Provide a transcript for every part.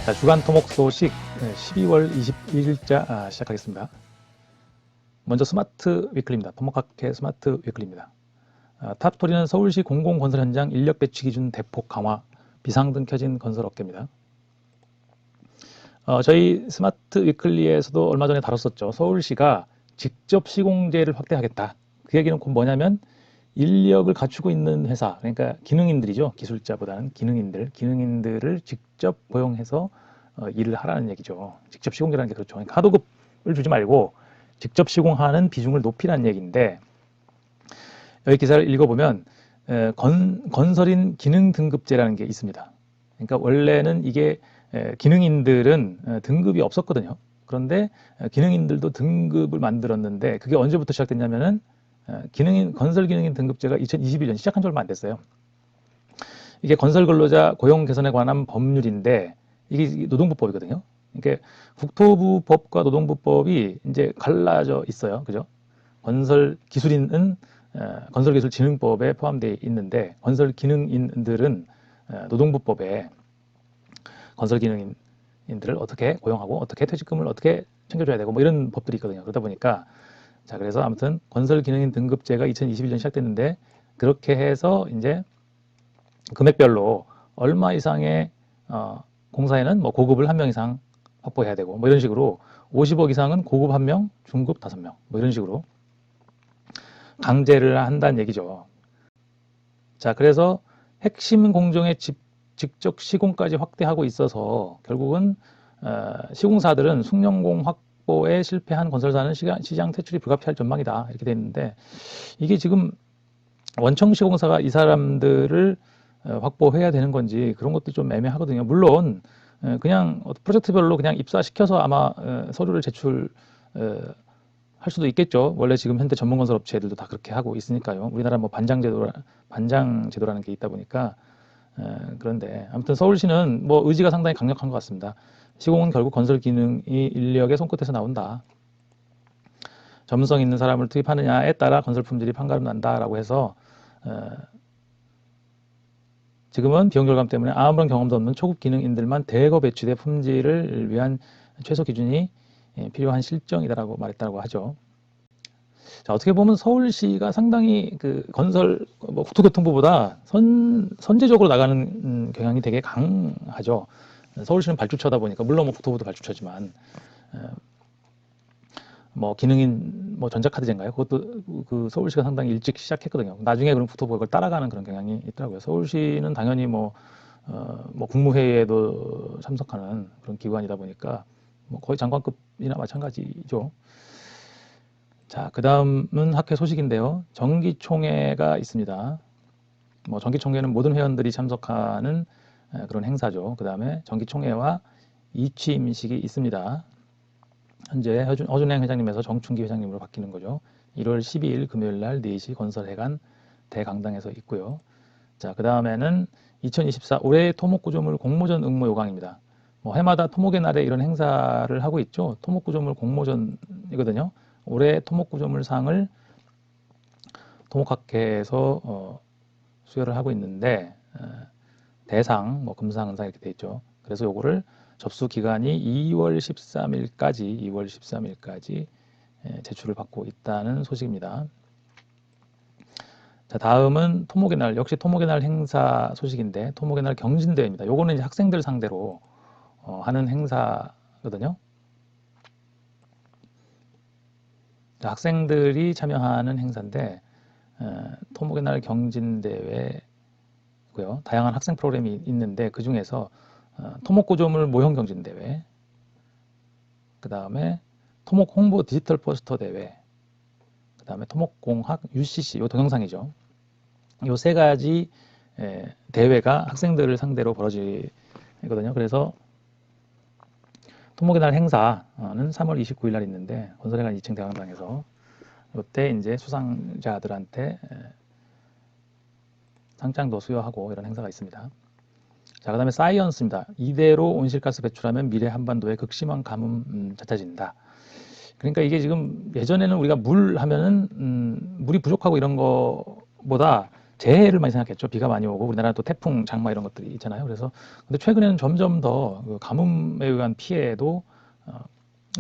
자, 주간 토목 소식 12월 21일자 시작하겠습니다. 먼저 스마트 위클리입니다. 토목학회 스마트 위클리입니다. 탑스토리는 서울시 공공건설 현장 인력 배치 기준 대폭 강화, 비상등 켜진 건설 업계입니다. 저희 스마트 위클리에서도 얼마 전에 다뤘었죠. 서울시가 직접 시공제를 확대하겠다. 그 얘기는 곧 뭐냐면 인력을 갖추고 있는 회사, 그러니까 기능인들이죠. 기술자보다는 기능인들을 직접 고용해서 일을 하라는 얘기죠. 직접 시공제라는 게 그렇죠. 그러니까 하도급을 주지 말고 직접 시공하는 비중을 높이라는 얘기인데, 여기 기사를 읽어보면 건설인 기능 등급제라는 게 있습니다. 그러니까 원래는 이게 기능인들은 등급이 없었거든요. 그런데 기능인들도 등급을 만들었는데, 그게 언제부터 시작됐냐면은 건설 기능인 등급제가 2021년 시작한 지 얼마 안 됐어요. 이게 건설 근로자 고용 개선에 관한 법률인데, 이게 노동부법이거든요. 그러니까 국토부법과 노동부법이 이제 갈라져 있어요. 그죠? 건설 기술인은 건설기술진흥법에 포함되어 있는데, 건설 기능인들은 노동부법에 건설 기능인들을 어떻게 고용하고 어떻게 퇴직금을 어떻게 챙겨줘야 되고 뭐 이런 법들이 있거든요. 그러다 보니까 자, 그래서 아무튼 건설 기능인 등급제가 2021년 시작됐는데, 그렇게 해서 이제 금액별로 얼마 이상의 공사에는 뭐 고급을 한 명 이상 확보해야 되고 뭐 이런 식으로 50억 이상은 고급 1명, 중급 5명 뭐 이런 식으로 강제를 한다는 얘기죠. 자, 그래서 핵심 공정의 직접 시공까지 확대하고 있어서 결국은 시공사들은 숙련공 확보에 실패한 건설사는 시장 퇴출이 불가피할 전망이다, 이렇게 돼 있는데, 이게 지금 원청 시공사가 이 사람들을 확보해야 되는 건지 그런 것도 좀 애매하거든요. 물론 그냥 프로젝트별로 그냥 입사시켜서 아마 서류를 제출 할 수도 있겠죠. 원래 지금 현대 전문건설 업체들도 다 그렇게 하고 있으니까요. 우리나라 뭐 반장 제도라는 게 있다 보니까. 그런데 아무튼 서울시는 뭐 의지가 상당히 강력한 것 같습니다. 시공은 결국 건설 기능이 인력의 손끝에서 나온다. 전문성 있는 사람을 투입하느냐에 따라 건설 품질이 판가름 난다라고 해서 지금은 비용 절감 때문에 아무런 경험도 없는 초급 기능인들만 대거 배치돼 품질을 위한 최소 기준이 필요한 실정이다라고 말했다고 하죠. 자, 어떻게 보면 서울시가 상당히 그 건설 뭐 국토교통부보다 선제적으로 나가는 경향이 되게 강하죠. 서울시는 발주처다 보니까, 물론 뭐 국토부도 발주처지만 뭐 기능인 뭐 전자카드제인가요? 그것도 그 서울시가 상당히 일찍 시작했거든요. 나중에 그럼 국토부가 그걸 따라가는 그런 경향이 있더라고요. 서울시는 당연히 뭐 국무회의에도 참석하는 그런 기관이다 보니까 뭐 거의 장관급이나 마찬가지죠. 자, 그 다음은 학회 소식인데요. 정기총회가 있습니다. 뭐 정기총회는 모든 회원들이 참석하는 그런 행사죠. 그 다음에 정기총회와 이취임식이 있습니다. 현재 허준행 회장님에서 정춘기 회장님으로 바뀌는 거죠. 1월 12일 금요일 날 4시 건설회관 대강당에서 있고요. 자, 그 다음에는 2024 올해 토목구조물 공모전 응모 요강입니다. 뭐 해마다 토목의 날에 이런 행사를 하고 있죠. 토목구조물 공모전이거든요. 올해 토목구조물상을 토목학회에서 수여를 하고 있는데, 대상, 뭐 금상, 은상 이렇게 돼 있죠. 그래서 요거를 접수 기간이 2월 13일까지 제출을 받고 있다는 소식입니다. 자, 다음은 토목의 날, 역시 토목의 날 행사 소식인데, 토목의 날 경진대회입니다. 요거는 이제 학생들 상대로 하는 행사거든요. 자, 학생들이 참여하는 행사인데, 토목의 날 경진대회고요. 다양한 학생 프로그램이 있는데, 그 중에서 토목구조물 모형 경진대회, 그 다음에 토목 홍보 디지털 포스터 대회, 그 다음에 토목공학 UCC, 요 동영상이죠. 요 세 가지 대회가 학생들을 상대로 벌어지거든요. 그래서 토목의 날 행사는 3월 29일 날 있는데, 건설회관 2층 대강당에서 이때 이제 수상자들한테 상장도 수여하고 이런 행사가 있습니다. 자, 그 다음에 사이언스입니다. 이대로 온실가스 배출하면 미래 한반도의 극심한 가뭄 잦아진다. 그러니까 이게 지금 예전에는 우리가 물 하면은 물이 부족하고 이런 거보다 재해를 많이 생각했죠. 비가 많이 오고 우리나라는 또 태풍, 장마 이런 것들이 있잖아요. 그래서 근데 최근에는 점점 더그 가뭄에 의한 피해도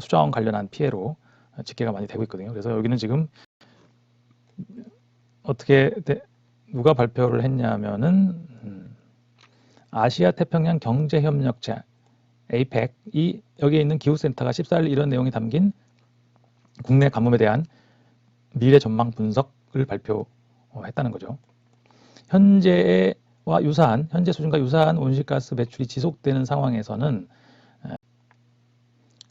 수자원 관련한 피해로 집계가 많이 되고 있거든요. 그래서 여기는 지금 어떻게 누가 발표를 했냐면은 아시아 태평양 경제협력체 APEC 여기에 있는 기후센터가 14일 이런 내용이 담긴 국내 가뭄에 대한 미래 전망 분석을 발표했다는 거죠. 현재 수준과 유사한 온실가스 배출이 지속되는 상황에서는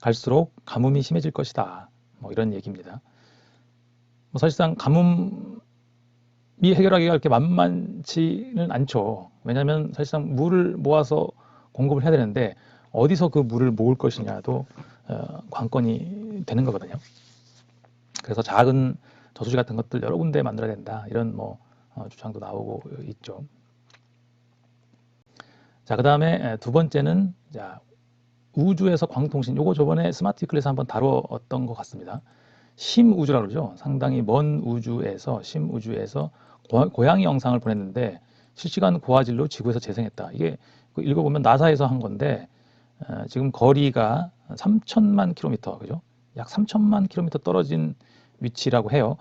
갈수록 가뭄이 심해질 것이다. 뭐 이런 얘기입니다. 뭐 사실상 가뭄이 해결하기가 그렇게 만만치는 않죠. 왜냐하면 사실상 물을 모아서 공급을 해야 되는데 어디서 그 물을 모을 것이냐도 관건이 되는 거거든요. 그래서 작은 저수지 같은 것들 여러 군데 만들어야 된다. 이런 주장도 나오고 있죠. 자, 그 다음에 두 번째는 우주에서 광통신. 요거 저번에 스마트 위클에서 한번 다루었던 것 같습니다. 심우주라고 그러죠. 상당히 먼 우주에서 심우주에서 고양이 영상을 보냈는데 실시간 고화질로 지구에서 재생했다. 이게 읽어보면 나사에서 한 건데 지금 거리가 3천만 킬로미터, 그죠? 약 3천만 킬로미터 떨어진 위치라고 해요.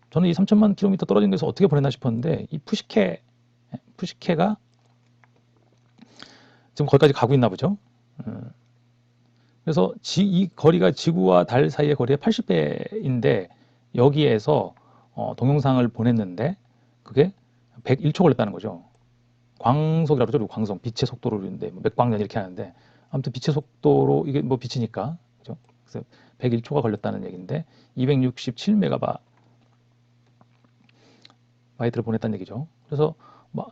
저는 이 3천만 킬로미터 떨어진 곳에서 어떻게 보냈나 싶었는데 이 푸시케가 지금 거기까지 가고 있나 보죠. 그래서 이 거리가 지구와 달 사이의 거리의 80배인데 여기에서 동영상을 보냈는데 그게 101초 걸렸다는 거죠. 광속이라고 그러죠. 광속, 빛의 속도로 그러는데 맥광년 이렇게 하는데 아무튼 빛의 속도로 이게 빛이니까 그죠? 그래서 101초가 걸렸다는 얘기인데 267메가바이트를 보냈다는 얘기죠. 그래서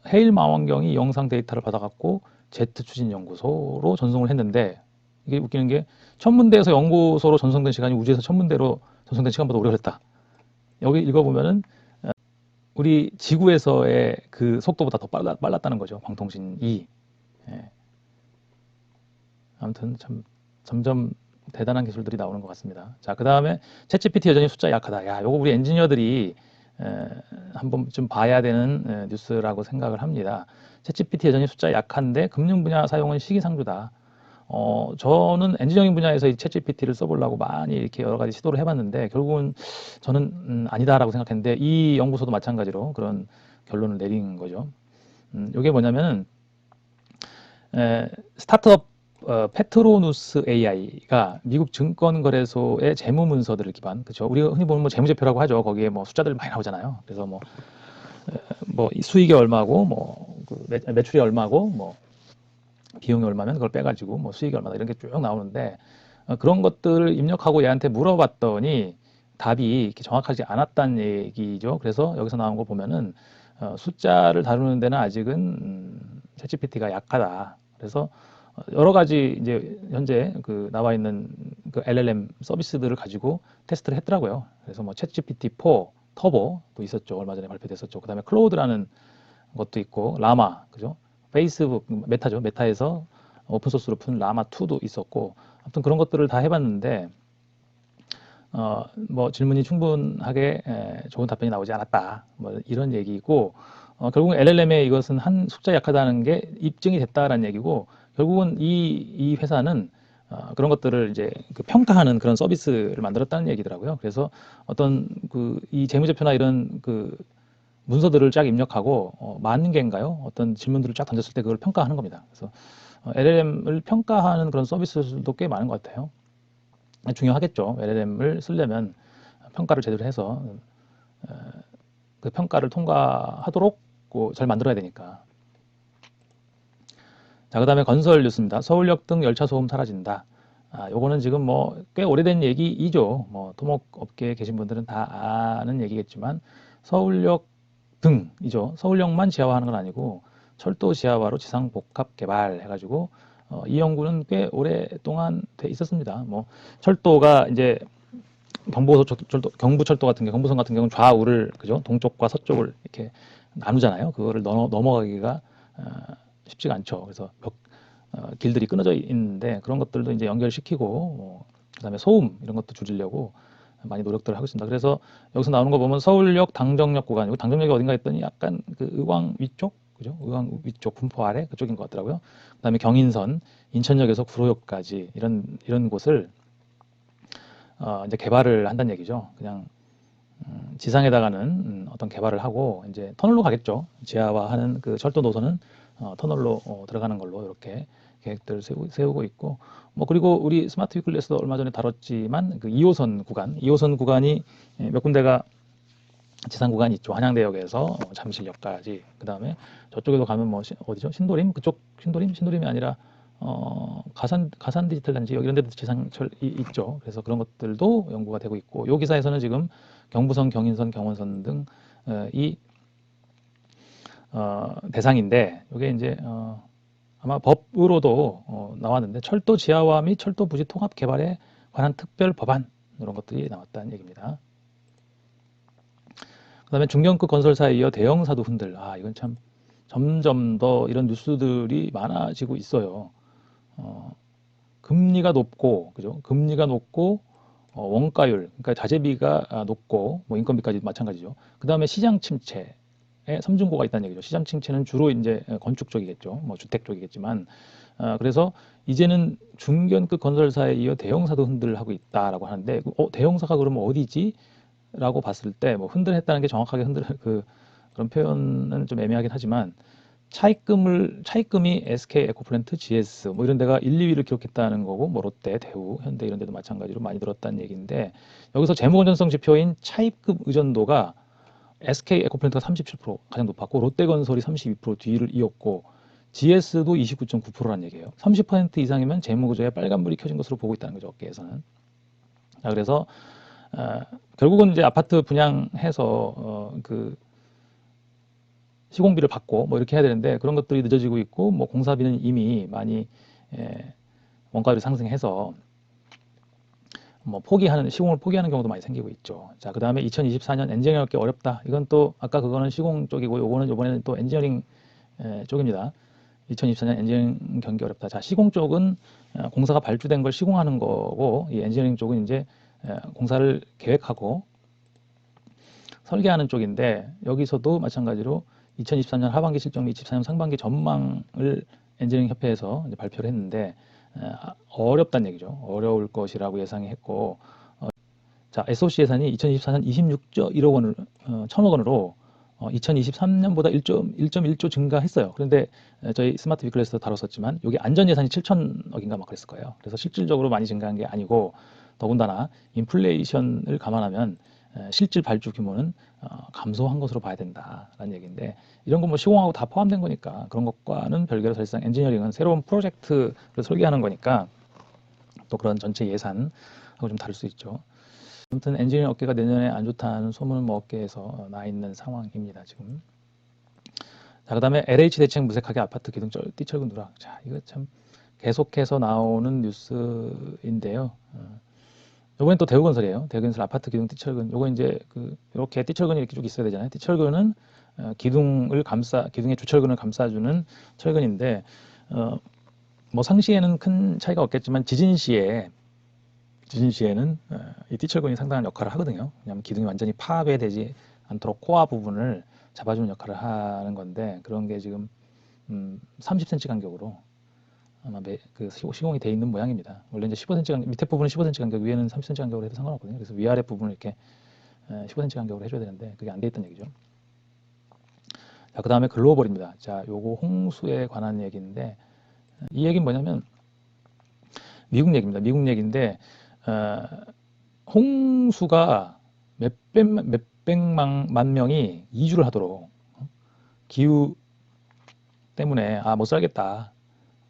헤일 망원경이 영상 데이터를 받아갖고 제트 추진 연구소로 전송을 했는데 이게 웃기는 게 천문대에서 연구소로 전송된 시간이 우주에서 천문대로 전송된 시간보다 오래 걸렸다. 여기 읽어보면은 우리 지구에서의 그 속도보다 더 빨랐다는 거죠. 광통신이. 예. 아무튼 참 점점 대단한 기술들이 나오는 것 같습니다. 자, 그 다음에 챗GPT 여전히 숫자 약하다. 야, 요거 우리 엔지니어들이 한번 좀 봐야 되는 뉴스라고 생각을 합니다. 챗GPT 여전히 숫자 약한데 금융 분야 사용은 시기상조다. 저는 엔지니어링 분야에서 이 챗GPT를 써보려고 많이 이렇게 여러 가지 시도를 해봤는데 결국은 저는 아니다라고 생각했는데 이 연구소도 마찬가지로 그런 결론을 내린 거죠. 이게 뭐냐면은 스타트업 페트로누스 AI가 미국 증권거래소의 재무 문서들을 기반, 그렇죠? 우리가 흔히 보는 재무제표라고 하죠. 거기에 숫자들 많이 나오잖아요. 그래서 수익이 얼마고, 그 매출이 얼마고, 비용이 얼마면 그걸 빼가지고 수익이 얼마다 이런 게 쭉 나오는데 그런 것들을 입력하고 얘한테 물어봤더니 답이 이렇게 정확하지 않았다는 얘기죠. 그래서 여기서 나온 거 보면은 숫자를 다루는 데는 아직은 챗GPT가 약하다. 그래서 여러 가지 이제 현재 나와 있는 그 LLM 서비스들을 가지고 테스트를 했더라고요. 그래서 챗GPT4 터보도 있었죠. 얼마 전에 발표됐었죠. 그다음에 클로우드라는 것도 있고 라마, 그죠? 페이스북 메타죠. 메타에서 오픈 소스로 푼 라마 2도 있었고, 아무튼 그런 것들을 다 해봤는데 질문이 충분하게 좋은 답변이 나오지 않았다. 이런 얘기고, 결국은 LLM의 이것은 한 숫자 약하다는 게 입증이 됐다라는 얘기고, 결국은 이 회사는 그런 것들을 이제 평가하는 그런 서비스를 만들었다는 얘기더라고요. 그래서 어떤 이 재무제표나 이런 문서들을 쫙 입력하고 만 개인가요? 어떤 질문들을 쫙 던졌을 때 그걸 평가하는 겁니다. 그래서 LLM을 평가하는 그런 서비스들도 꽤 많은 것 같아요. 중요하겠죠. LLM을 쓰려면 평가를 제대로 해서 그 평가를 통과하도록 잘 만들어야 되니까. 자, 그 다음에 건설 뉴스입니다. 서울역 등 열차 소음 사라진다. 요거는 지금 꽤 오래된 얘기이죠. 토목업계에 계신 분들은 다 아는 얘기겠지만 서울역 등이죠. 서울역만 지하화하는 건 아니고 철도 지하화로 지상 복합 개발 해가지고 이 연구는 꽤 오랫동안 돼 있었습니다. 철도가 이제 경부철도 같은 경부선 같은 경우는 좌우를 그죠? 동쪽과 서쪽을 이렇게 나누잖아요. 그거를 넘어가기가 쉽지가 않죠. 그래서 길들이 끊어져 있는데 그런 것들도 이제 연결시키고 그다음에 소음 이런 것도 줄이려고 많이 노력들을 하고 있습니다. 그래서 여기서 나오는 거 보면 서울역 당정역 구간, 당정역이 어딘가 했더니 약간 그 의왕 위쪽, 그죠? 의왕 위쪽 분포 아래 그쪽인 것 같더라고요. 그다음에 경인선, 인천역에서 구로역까지 이런 곳을 이제 개발을 한다는 얘기죠. 그냥 지상에다가는 어떤 개발을 하고 이제 터널로 가겠죠. 지하화하는 그 철도 노선은 터널로 들어가는 걸로 이렇게 계획들을 세우고 있고 뭐 그리고 우리 스마트 위클리에서도 얼마 전에 다뤘지만 그 2호선 구간, 2호선 구간이 몇 군데가 지상 구간이 있죠. 한양대역에서 잠실역까지. 그 다음에 저쪽에도 가면 뭐 어디죠? 신도림 그쪽 신도림이 아니라 가산 디지털 단지 여기 이런 데도 지상철이 있죠. 그래서 그런 것들도 연구가 되고 있고 요 기사에서는 지금 경부선, 경인선, 경원선 등 이 대상인데 이게 이제 아마 법으로도 나왔는데 철도 지하화 및 철도 부지 통합 개발에 관한 특별 법안 이런 것들이 나왔다는 얘기입니다. 그다음에 중견급 건설사에 이어 대형사도 흔들. 이건 참 점점 더 이런 뉴스들이 많아지고 있어요. 금리가 높고, 그죠? 금리가 높고, 원가율, 그러니까 자재비가 높고, 뭐 인건비까지 마찬가지죠. 그 다음에 시장 침체에 삼중고가 있다는 얘기죠. 시장 침체는 주로 이제 건축 쪽이겠죠. 뭐 주택 쪽이겠지만, 그래서 이제는 중견급 건설사에 이어 대형사도 흔들하고 있다라고 하는데, 대형사가 그러면 어디지? 라고 봤을 때, 뭐 흔들했다는 게 정확하게 그런 표현은 좀 애매하긴 하지만, 차입금이 SK 에코플랜트, GS 뭐 이런 데가 1, 2위를 기록했다는 거고 뭐 롯데, 대우, 현대 이런 데도 마찬가지로 많이 늘었다는 얘기인데 여기서 재무건전성 지표인 차입금 의존도가 SK 에코플랜트가 37% 가장 높았고 롯데건설이 32% 뒤를 이었고 GS도 29.9%라는 얘기예요. 30% 이상이면 재무구조에 빨간불이 켜진 것으로 보고 있다는 거죠. 업계에서는. 그래서 결국은 이제 아파트 분양해서 그 시공비를 받고 뭐 이렇게 해야 되는데 그런 것들이 늦어지고 있고 뭐 공사비는 이미 많이 원가율이 상승해서 뭐 시공을 포기하는 경우도 많이 생기고 있죠. 자, 그다음에 2024년 엔지니어링 업계 어렵다. 이건 또 아까 그거는 시공 쪽이고 이번에는 또 엔지니어링 쪽입니다. 2024년 엔지니어링 경기 어렵다. 자, 시공 쪽은 공사가 발주된 걸 시공하는 거고 이 엔지니어링 쪽은 이제 공사를 계획하고 설계하는 쪽인데 여기서도 마찬가지로 2023년 하반기 실적 및 24년 상반기 전망을 엔지니어링 협회에서 이제 발표를 했는데 어렵다는 얘기죠. 어려울 것이라고 예상했고 자, SOC 예산이 2024년 26조 1억 원을 1천억 원으로 2023년보다 1.1조 증가했어요. 그런데 저희 스마트 위클에서 다뤘었지만 여기 안전 예산이 7천억인가 막 그랬을 거예요. 그래서 실질적으로 많이 증가한 게 아니고 더군다나 인플레이션을 감안하면 실질 발주 규모는 감소한 것으로 봐야 된다라는 얘기인데 이런 거 뭐 시공하고 다 포함된 거니까 그런 것과는 별개로 사실상 엔지니어링은 새로운 프로젝트를 설계하는 거니까 또 그런 전체 예산하고 좀 다를 수 있죠. 아무튼 엔지니어링 업계가 내년에 안 좋다는 소문은 뭐 업계에서 나 있는 상황입니다 지금. 자, 그다음에 LH 대책 무색하게 아파트 기둥 띠철근 누락. 자, 이거 참 계속해서 나오는 뉴스인데요. 요번엔 또 대우건설이에요. 대우건설 아파트 기둥 띠철근. 요거 이제 이렇게 띠철근이 이렇게 쭉 있어야 되잖아요. 띠철근은 기둥의 주철근을 감싸주는 철근인데 뭐 상시에는 큰 차이가 없겠지만 지진 시에는 이 띠철근이 상당한 역할을 하거든요. 왜냐하면 기둥이 완전히 파괴되지 않도록 코어 부분을 잡아주는 역할을 하는 건데 그런 게 지금 30cm 간격으로 아마 시공이 돼 있는 모양입니다. 원래 이제 15cm 밑에 부분은 15cm 간격, 위에는 30cm 간격으로 해도 상관없거든요. 그래서 위아래 부분을 이렇게 15cm 간격으로 해줘야 되는데 그게 안 돼 있다는 얘기죠. 자, 그 다음에 글로벌입니다. 자, 요거 홍수에 관한 얘기인데 이 얘기는 뭐냐면 미국 얘기입니다. 미국 얘기인데 홍수가 몇백만 명이 이주를 하도록 기후 때문에 못 살겠다.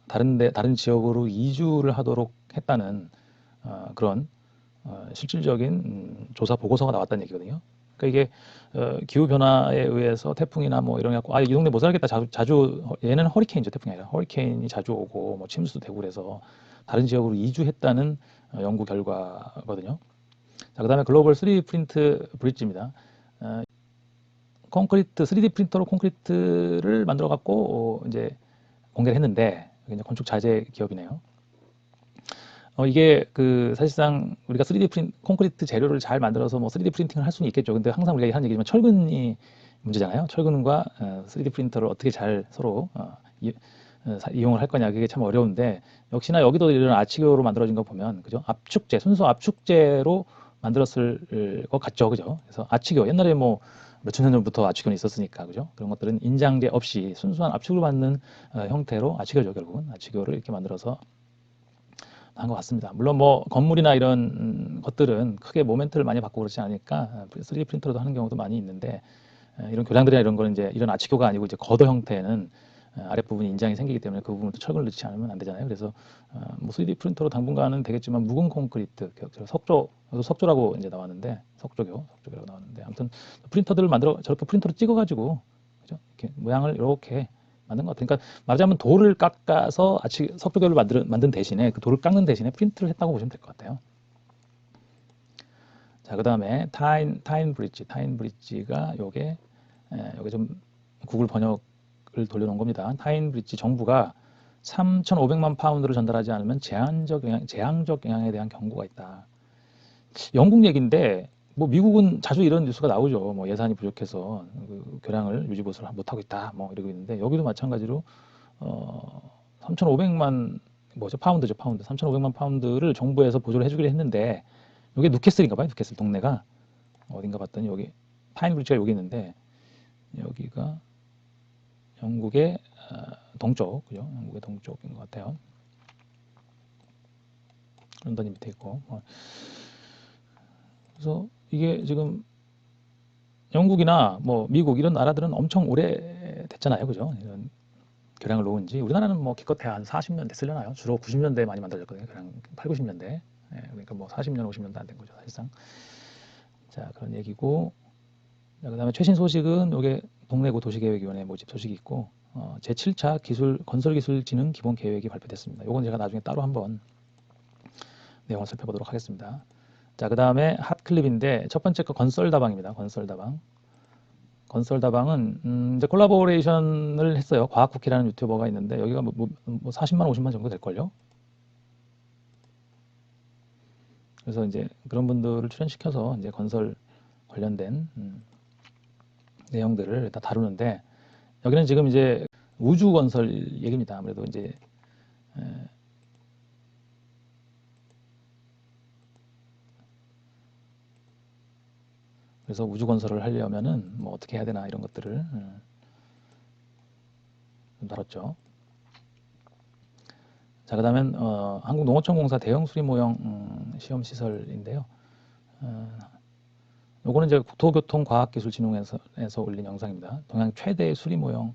다른 지역으로 이주를 하도록 했다는 그런 실질적인 조사 보고서가 나왔다는 얘기거든요. 그러니까 이게 기후 변화에 의해서 태풍이나 뭐 이런 게 갖고 이 동네 못 살겠다. 자주 얘는 허리케인이죠. 태풍이 아니라 허리케인이 자주 오고 뭐 침수도 되고 그래서 다른 지역으로 이주했다는 연구 결과거든요. 자, 그다음에 글로벌 3D 프린트 브릿지입니다. 3D 프린터로 콘크리트를 만들어 갖고 이제 공개를 했는데 이제 건축 자재 기업이네요. 이게 그 사실상 우리가 3D 콘크리트 재료를 잘 만들어서 뭐 3D 프린팅을 할 수는 있겠죠. 근데 항상 우리가 하는 얘기지만 철근이 문제잖아요. 철근과 3D 프린터를 어떻게 잘 서로 이용을 할 거냐, 그게 참 어려운데, 역시나 여기도 이런 아치교로 만들어진 거 보면, 그죠? 압축재, 순수 압축재로 만들었을 것 같죠, 그죠? 그래서 아치교, 옛날에 뭐 몇천 년 전부터 아치교는 있었으니까, 그죠? 그런 것들은 인장재 없이 순수한 압축을 받는 형태로 아치교죠, 결국은. 아치교를 이렇게 만들어서 한 것 같습니다. 물론 뭐 건물이나 이런 것들은 크게 모멘트를 많이 받고 그렇지 않으니까 3D 프린터로도 하는 경우도 많이 있는데, 이런 교량들이나 이런 거는 이제 이런 아치교가 아니고 이제 거더 형태는 아랫부분이 인장이 생기기 때문에 그 부분도 철근을 넣지 않으면 안 되잖아요. 그래서 뭐 3D 프린터로 당분간은 되겠지만 묵은 콘크리트, 석조라고 이제 나왔는데, 석조교라고 나왔는데, 아무튼 프린터들을 만들어 저렇게 프린터로 찍어가지고, 그죠? 이렇게 모양을 이렇게 만든 것 같아요. 그러니까 말하자면 돌을 깎아서 석조교를 만든 대신에, 그 돌을 깎는 대신에 프린트를 했다고 보시면 될 것 같아요. 자, 그 다음에 타인 브릿지가 요게 좀 구글 번역을 돌려놓은 겁니다. 타인 브릿지, 정부가 3,500만 파운드를 전달하지 않으면 재앙적 영향에 대한 경고가 있다. 영국 얘기인데, 뭐 미국은 자주 이런 뉴스가 나오죠. 뭐 예산이 부족해서 그 교량을 유지보수를 못하고 있다, 뭐 이러고 있는데, 여기도 마찬가지로 3,500만 파운드죠, 파운드. 3,500만 파운드를 정부에서 보조를 해주기로 했는데, 이게 뉴캐슬인가 봐요. 뉴캐슬 동네가 어딘가 봤더니 여기 타인 브릿지가 여기 있는데, 여기가 영국의 동쪽, 그죠? 영국의 동쪽인 것 같아요. 런던이 밑에 있고. 그래서 이게 지금 영국이나 뭐 미국 이런 나라들은 엄청 오래 됐잖아요, 그죠? 이런 교량을 놓은 지. 우리나라는 뭐 기껏해야 한 40년 됐으려나요? 주로 90년대에 많이 만들어졌거든요. 교량 8, 90년대. 그러니까 뭐 40년, 50년도 안 된 거죠, 사실상. 자, 그런 얘기고. 자, 그다음에 최신 소식은 요게 동래구 도시계획위원회 모집 소식이 있고, 제7차 건설기술진흥 기본계획이 발표됐습니다. 요건 제가 나중에 따로 한번 내용을 살펴보도록 하겠습니다. 자, 그 다음에 핫클립인데, 첫 번째 거 건설다방입니다. 건설다방은 이제 콜라보레이션을 했어요. 과학쿠키라는 유튜버가 있는데, 여기가 뭐 40만, 50만 정도 될걸요. 그래서 이제 그런 분들을 출연시켜서 이제 건설 관련된 내용들을 다 다루는데, 여기는 지금 이제 우주 건설 얘기입니다. 아무래도 이제 그래서 우주 건설을 하려면은 뭐 어떻게 해야 되나, 이런 것들을 좀 다뤘죠. 자, 그 다음엔 한국농어촌공사 대형 수리 모형 시험 시설인데요. 요거는 이제 국토교통과학기술진흥원에서 올린 영상입니다. 동양 최대 수리 모형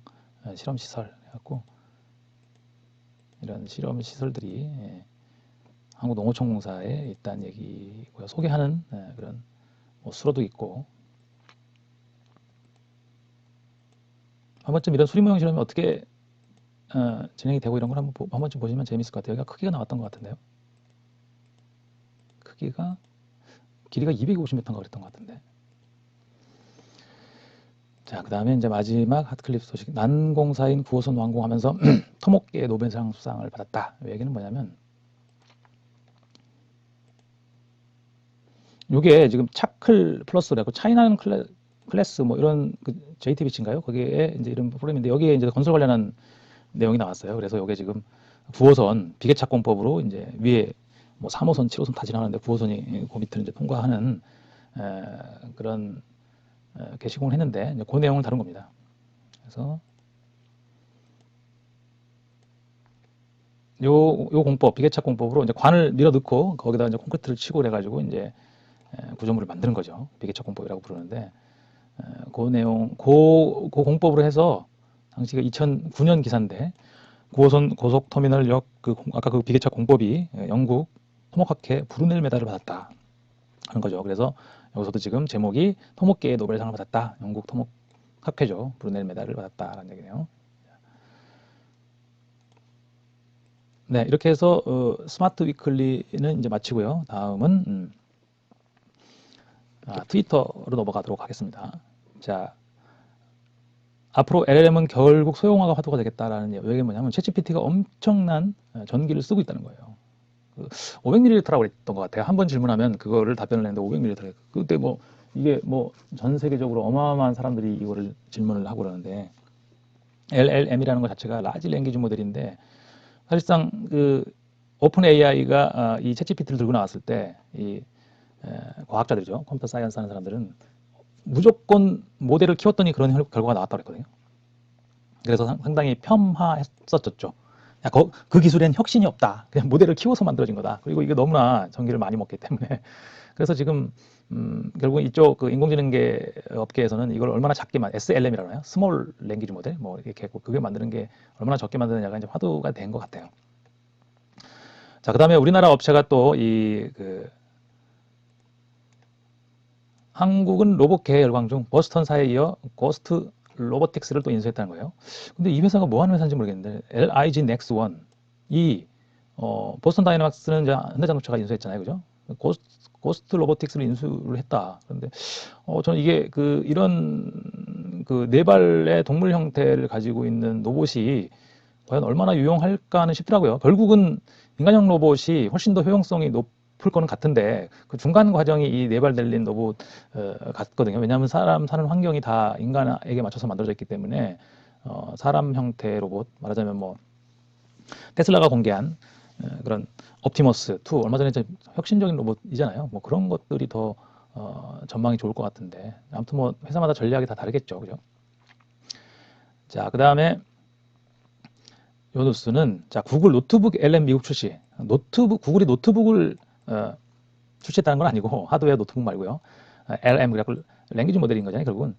실험 시설 해갖고, 이런 실험 시설들이 한국농어촌공사에 있다는 얘기고요. 소개하는 그런 뭐 수로도 있고, 한 번쯤 이런 수리 모형 실험이 어떻게 진행이 되고 이런 걸 한 번쯤 보시면 재밌을 것 같아요. 여기가 크기가 나왔던 것 같은데요. 길이가 250m인가 그랬던 것 같은데. 자, 그 다음에 이제 마지막 핫클립 소식. 난공사인 9호선 완공하면서 토목계 노벨상 수상을 받았다. 이 얘기는 뭐냐면, 이게 지금 차클 플러스라고 차이나는 클래스 뭐 이런 그 JTBC인가요? 거기에 이제 이런 프로그램인데, 여기에 이제 건설 관련한 내용이 나왔어요. 그래서 이게 지금 9호선 비계착공법으로 이제 위에 뭐 3호선, 7호선 다 지나가는데 9호선이 그 밑을 이제 통과하는 그런 게시공을 했는데, 이제 그 내용을 다룬 겁니다. 그래서 요 공법, 비계착 공법으로 이제 관을 밀어 넣고 거기다 이제 콘크리트를 치고 그래가지고 이제 구조물을 만드는 거죠. 비계착 공법이라고 부르는데, 그 내용, 그 공법으로 해서 당시가 2009년 기사인데, 9호선 고속터미널역 아까 그 비계착 공법이 영국 토목학회 브루넬 메달을 받았다 하는 거죠. 그래서 여기서도 지금 제목이 토목계의 노벨상을 받았다. 영국 토목학회죠. 브루넬 메달을 받았다라는 얘기네요. 네, 이렇게 해서 스마트 위클리는 이제 마치고요. 다음은 트위터로 넘어가도록 하겠습니다. 자, 앞으로 LLM은 결국 소형화가 화두가 되겠다라는 얘기 뭐냐면, 챗GPT가 엄청난 전기를 쓰고 있다는 거예요. 그 500ml라고 그랬던 것 같아요. 한 번 질문하면 그거를 답변을 했는데 500ml. 그때 뭐 이게 뭐 전 세계적으로 어마어마한 사람들이 이거를 질문을 하고 그러는데 LLM이라는 것 자체가 라지 랭귀지 모델인데 사실상 그 오픈 AI가 이 챗GPT를 들고 나왔을 때 이 과학자들이죠. 컴퓨터 사이언스 하는 사람들은 무조건 모델을 키웠더니 그런 결과가 나왔다고 했거든요. 그래서 상당히 폄하했었죠. 야, 그 기술엔 혁신이 없다. 그냥 모델을 키워서 만들어진 거다. 그리고 이게 너무나 전기를 많이 먹기 때문에. 그래서 지금 결국 이쪽 그 인공지능계 업계에서는 이걸 얼마나 작게만 SLM이라고 해요. 스몰 랭귀지 모델 뭐 이렇게 했고 그게 만드는 게 얼마나 적게 만드느냐가 이제 화두가 된 것 같아요. 자, 그다음에 우리나라 업체가 또 이 그 한국은 로봇 계열광 중 버스턴사에 이어 고스트 로보틱스를 또 인수했다는 거예요. 근데 이 회사가 뭐 하는 회사인지 모르겠는데 LIG 넥스1 이 보스턴 다이내믹스는 이제 현대자동차가 인수했잖아요, 그죠? 고스트 로보틱스를 인수를 했다. 그런데 저는 이게 그 이런 그 네 발의 동물 형태를 가지고 있는 로봇이 과연 얼마나 유용할까 하는 싶더라고요. 결국은 인간형 로봇이 훨씬 더 효용성이 높을 거는 같은데 그 중간 과정이 이 네 발 달린 로봇 같거든요. 왜냐하면 사람 사는 환경이 다 인간에게 맞춰서 만들어져 있기 때문에 사람 형태 로봇 말하자면 뭐 테슬라가 공개한 그런 옵티머스 2 얼마 전에 혁신적인 로봇이잖아요. 뭐 그런 것들이 더 전망이 좋을 것 같은데 아무튼 뭐 회사마다 전략이 다 다르겠죠, 그죠? 자, 그 다음에 요 뉴스는 자 구글 노트북 LM 미국 출시. 구글이 노트북을 출시했다는 건 아니고 하드웨어 노트북 말고요. LM 그래갖고 랭귀지 모델인 거잖아요. 결국은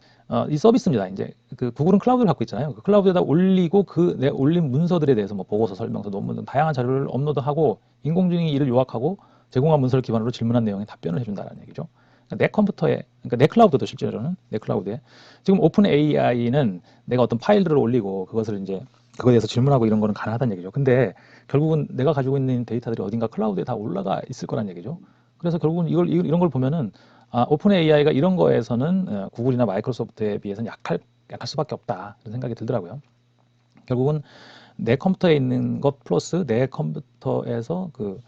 이 서비스입니다. 이제 그 구글은 클라우드를 갖고 있잖아요. 그 클라우드에다 올리고 그 내 올린 문서들에 대해서 뭐 보고서, 설명서, 논문 등 다양한 자료를 업로드하고 인공지능이 이를 요약하고 제공한 문서를 기반으로 질문한 내용에 답변을 해준다는 얘기죠. 그러니까 내 컴퓨터에, 그러니까 내 클라우드도 실제로는 내 클라우드에 지금 오픈 AI는 내가 어떤 파일들을 올리고 그것을 이제 그거에 대해서 질문하고 이런 거는 가능하다는 얘기죠. 근데 결국은 내가 가지고 있는 데이터들이 어딘가 클라우드에 다 올라가 있을 거란 얘기죠. 그래서 결국은 이런 걸 보면은 오픈 AI가 이런 거에서는 구글이나 마이크로소프트에 비해서는 약할 수밖에 없다 그런 생각이 들더라고요. 결국은 내 컴퓨터에 있는 것 플러스 내 컴퓨터에서 그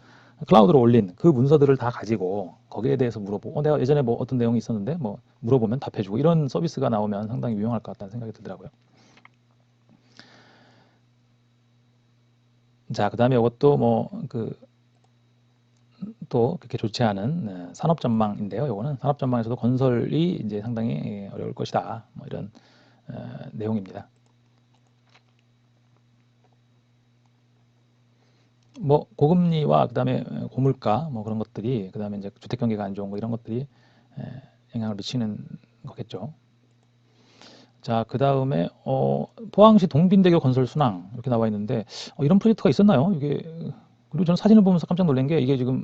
클라우드로 올린 그 문서들을 다 가지고 거기에 대해서 물어보고 내가 예전에 뭐 어떤 내용이 있었는데 뭐 물어보면 답해주고 이런 서비스가 나오면 상당히 유용할 것 같다는 생각이 들더라고요. 자, 그 다음에 이것도 뭐 또 그렇게 좋지 않은 산업 전망인데요. 요거는 산업 전망에서도 건설이 이제 상당히 어려울 것이다. 뭐 이런 내용입니다. 뭐 고금리와 그다음에 고물가 뭐 그런 것들이 그다음에 이제 주택 경기가 안 좋은 거 이런 것들이 영향을 미치는 거겠죠. 자, 그다음에 포항시 동빈대교 건설 순항 이렇게 나와 있는데 이런 프로젝트가 있었나요? 이게 그리고 저는 사진을 보면서 깜짝 놀란 게 이게 지금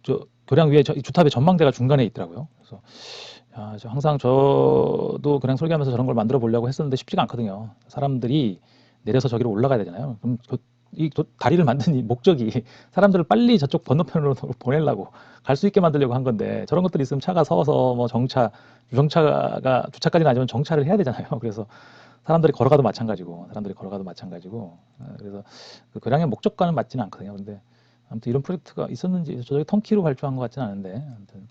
저 교량 위에 주탑의 전망대가 중간에 있더라고요. 그래서 야, 항상 저도 그냥 설계하면서 저런 걸 만들어 보려고 했었는데 쉽지가 않거든요. 사람들이 내려서 저기로 올라가야 되잖아요. 그럼 이 다리를 만든 이 목적이 사람들을 빨리 저쪽 건너편으로 보내려고 갈 수 있게 만들려고 한 건데 저런 것들이 있으면 차가 서서 뭐 주차가 주차까지는 아니지만 정차를 해야 되잖아요. 그래서 사람들이 걸어가도 마찬가지고 그래서 그 교량의 목적과는 맞지는 않거든요. 근데 아무튼 이런 프로젝트가 있었는지 저기 턴키로 발주한 것 같지는 않은데 아무튼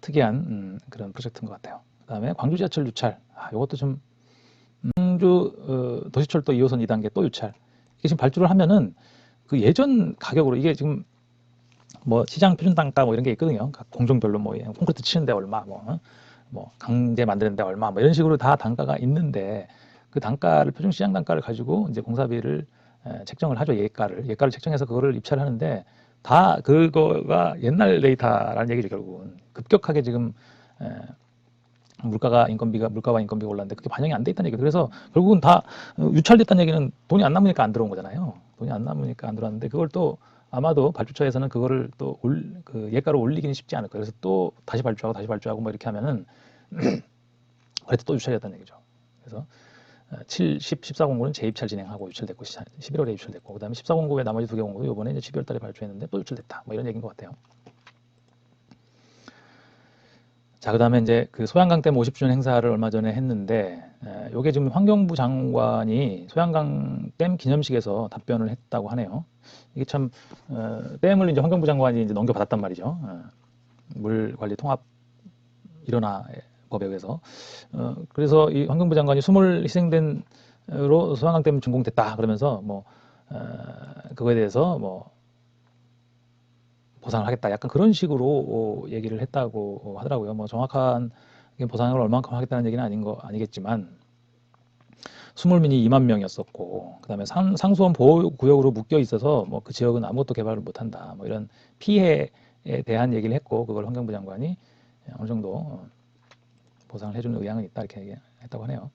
특이한 그런 프로젝트인 것 같아요. 그다음에 광주 지하철 유찰. 이것도 좀 광주 도시철도 2호선 2단계 또 유찰. 이게 지금 발주를 하면은 그 예전 가격으로 이게 지금 뭐 시장 표준 단가 뭐 이런 게 있거든요. 각 공종별로 뭐 콘크리트 치는데 얼마 뭐 강제 만드는데 얼마 뭐 이런 식으로 다 단가가 있는데 그 단가를 표준 시장 단가를 가지고 이제 공사비를 책정을 하죠. 예가를 책정해서 그거를 입찰을 하는데 다 그거가 옛날 데이터라는 얘기죠. 결국은 급격하게 지금 에, 물가와 인건비가 올랐는데 그게 반영이 안 돼 있다는 얘기죠. 그래서 결국은 다 유찰됐다는 얘기는 돈이 안 남으니까 안 들어온 거잖아요. 돈이 안 남으니까 안 들어왔는데 그걸 또 아마도 발주처에서는 그거를 또 그 예가를 올리기는 쉽지 않을 거예요. 그래서 또 다시 발주하고 뭐 이렇게 하면은 그래도 또 유찰됐다는 얘기죠. 그래서 7, 10, 14공고는 재입찰 진행하고 유찰됐고 11월에 유찰됐고 그다음에 14공고의 나머지 두 개 공고도 이번에 이제 12월 달에 발주했는데 또 유찰됐다. 뭐 이런 얘기인 것 같아요. 자, 그다음에 이제 그 소양강 댐 50주년 행사를 얼마 전에 했는데, 요게 지금 환경부 장관이 소양강 댐 기념식에서 답변을 했다고 하네요. 이게 참, 댐을 이제 환경부 장관이 이제 넘겨받았단 말이죠. 물 관리 통합 일원화 법에 의해서. 그래서 이 환경부 장관이 수몰 희생된으로 소양강 댐 준공됐다 그러면서 뭐, 그거에 대해서 뭐, 보상을 하겠다. 약간 그런 식으로 얘기를 했다고 하더라고요. 뭐 정확한 보상을 얼마만큼 하겠다는 얘기는 아니겠지만 수몰민이 2만 명이었었고 그다음에 상수원 보호구역으로 묶여 있어서 뭐 그 지역은 아무것도 개발을 못한다. 뭐 이런 피해에 대한 얘기를 했고 그걸 환경부 장관이 어느 정도 보상을 해주는 의향은 있다 이렇게 얘기했다고 하네요.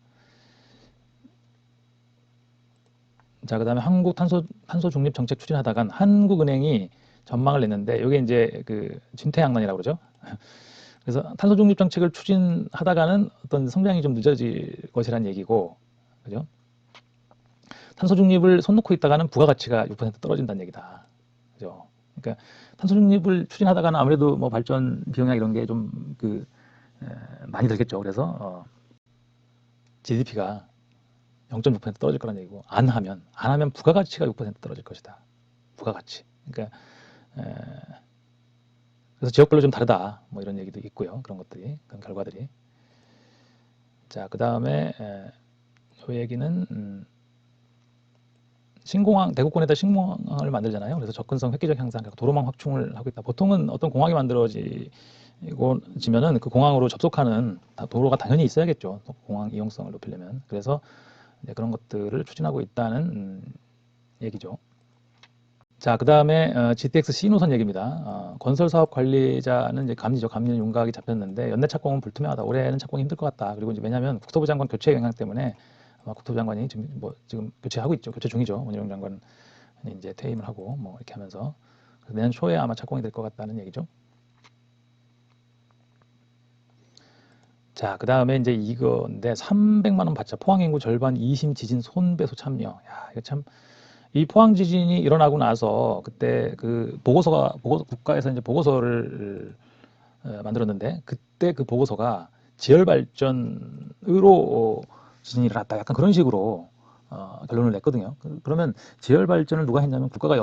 자, 그다음에 한국 탄소 중립 정책 추진하다간 한국은행이 전망을 냈는데 이게 이제 그 진퇴양난이라고 그러죠. 그래서 탄소 중립 정책을 추진하다가는 어떤 성장이 좀 늦어질 것이라는 얘기고, 그죠? 탄소 중립을 손 놓고 있다가는 부가가치가 6% 떨어진다는 얘기다. 그죠? 그러니까 탄소 중립을 추진하다가는 아무래도 뭐 발전 비용이나 이런 게 좀 많이 들겠죠. 그래서 GDP가 0.6% 떨어질 거라는 얘기고, 안 하면 부가가치가 6% 떨어질 것이다. 부가가치. 그러니까 그래서 지역별로 좀 다르다. 뭐 이런 얘기도 있고요. 그런 것들이, 그런 결과들이. 자, 그 다음에 이 얘기는 신공항, 대구권에다 신공항을 만들잖아요. 그래서 접근성 획기적 향상, 도로망 확충을 하고 있다. 보통은 어떤 공항이 만들어지면은 그 공항으로 접속하는 도로가 당연히 있어야겠죠. 공항 이용성을 높이려면. 그래서 이제 그런 것들을 추진하고 있다는 얘기죠. 자, 그 다음에 GTX C노선 얘기입니다. 건설 사업 관리자는 이제 감리죠. 감리는 윤곽이 잡혔는데 연내 착공은 불투명하다. 올해는 착공이 힘들 것 같다. 그리고 이제 왜냐하면 국토부 장관 교체 영향 때문에 아마 국토부 장관이 지금 교체하고 있죠. 교체 중이죠. 원희룡 장관이 이제 퇴임을 하고 뭐 이렇게 하면서 내년 초에 아마 착공이 될 것 같다는 얘기죠. 자, 그 다음에 이제 이건데 300만 원 받자. 포항 인구 절반 2심 지진 손배소 참여. 야, 이거 참. 이 포항 지진이 일어나고 나서 그때 그 국가에서 이제 보고서를 만들었는데 그때 그 보고서가 지열 발전으로 지진이 일어났다. 약간 그런 식으로 결론을 냈거든요. 그러면 지열 발전을 누가 했냐면 국가가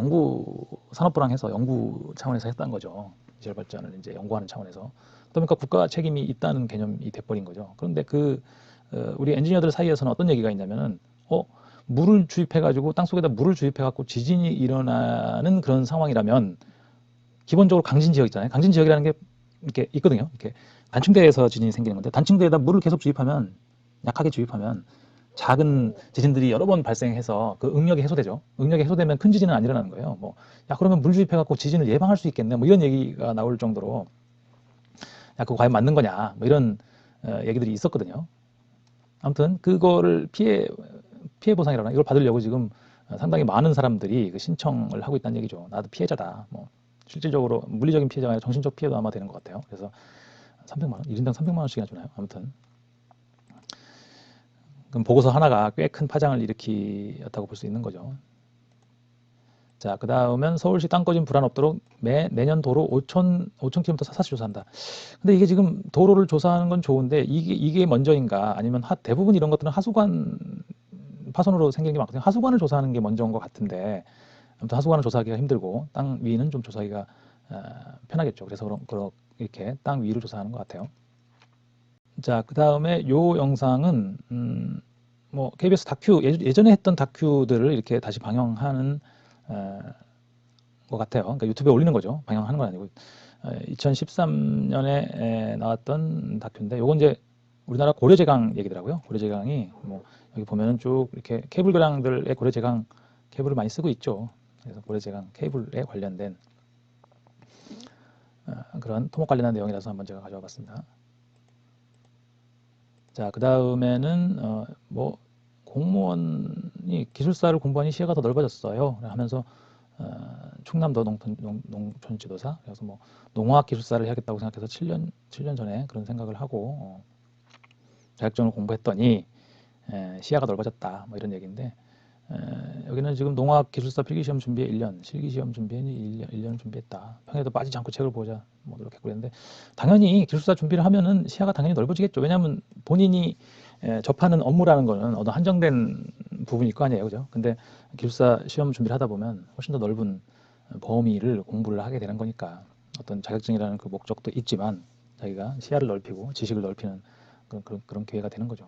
산업부랑 해서 연구 차원에서 했다는 거죠. 지열 발전을 이제 연구하는 차원에서. 그러니까 국가 책임이 있다는 개념이 돼버린 거죠. 그런데 우리 엔지니어들 사이에서는 어떤 얘기가 있냐면은 물을 주입해가지고 땅속에다 물을 주입해갖고 지진이 일어나는 그런 상황이라면 기본적으로 강진 지역 있잖아요. 강진 지역이라는 게 이렇게 있거든요. 이렇게 단층대에서 지진이 생기는 건데 단층대에다 물을 계속 주입하면 약하게 주입하면 작은 지진들이 여러 번 발생해서 그 응력이 해소되죠. 응력이 해소되면 큰 지진은 안 일어나는 거예요. 그러면 물 주입해갖고 지진을 예방할 수 있겠네. 뭐 이런 얘기가 나올 정도로 그거 과연 맞는 거냐. 뭐 이런 얘기들이 있었거든요. 아무튼 그거를 피해 보상이라나 이걸 받으려고 지금 상당히 많은 사람들이 그 신청을 하고 있다는 얘기죠. 나도 피해자다. 뭐 실질적으로 물리적인 피해자가 아니라 정신적 피해도 아마 되는 것 같아요. 그래서 300만 원, 1인당 300만 원씩이나 주나요? 아무튼 그럼 보고서 하나가 꽤 큰 파장을 일으켰다고 볼 수 있는 거죠. 자, 그 다음은 서울시 땅거진 불안 없도록 내년 도로 5,000km 사사시 조사한다. 근데 이게 지금 도로를 조사하는 건 좋은데 이게 먼저인가 아니면 대부분 이런 것들은 하수관 파손으로 생기는 게 많거든요. 하수관을 조사하는 게 먼저인 것 같은데 아무튼 하수관을 조사하기가 힘들고 땅 위는 좀 조사하기가 편하겠죠. 그래서 이렇게 땅 위를 조사하는 것 같아요. 자, 그 다음에 요 영상은 뭐 KBS 다큐 예전에 했던 다큐들을 이렇게 다시 방영하는 것 같아요. 그러니까 유튜브에 올리는 거죠. 방영하는 건 아니고 2013년에 나왔던 다큐인데 요건 이제 우리나라 고려제강 얘기더라고요. 고려제강이 뭐 여기 보면은 쭉 이렇게 케이블 교량들의 고려제강 케이블을 많이 쓰고 있죠. 그래서 고려제강 케이블에 관련된 그런 토목 관련한 내용이라서 한번 제가 가져와 봤습니다. 자, 그 다음에는 뭐 공무원이 기술사를 공부하니 시야가 더 넓어졌어요. 하면서 충남도 농촌지도사 그래서 뭐 농화학 기술사를 해야겠다고 생각해서 7년 전에 그런 생각을 하고 자격증을 공부했더니 시야가 넓어졌다 뭐 이런 얘기인데 여기는 지금 농학기술사 필기시험 준비에 1년, 실기시험 준비에 1년 준비했다. 평에도 빠지지 않고 책을 보자. 뭐 이렇게 그랬는데 당연히 기술사 준비를 하면은 시야가 당연히 넓어지겠죠. 왜냐하면 본인이 접하는 업무라는 거는 어떤 한정된 부분일 거 아니에요, 그죠? 근데 기술사 시험 준비를 하다 보면 훨씬 더 넓은 범위를 공부를 하게 되는 거니까 어떤 자격증이라는 그 목적도 있지만 자기가 시야를 넓히고 지식을 넓히는 그런 기회가 되는 거죠.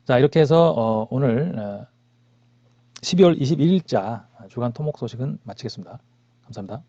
자, 이렇게 해서 오늘 12월 21일자 주간 토목 소식은 마치겠습니다. 감사합니다.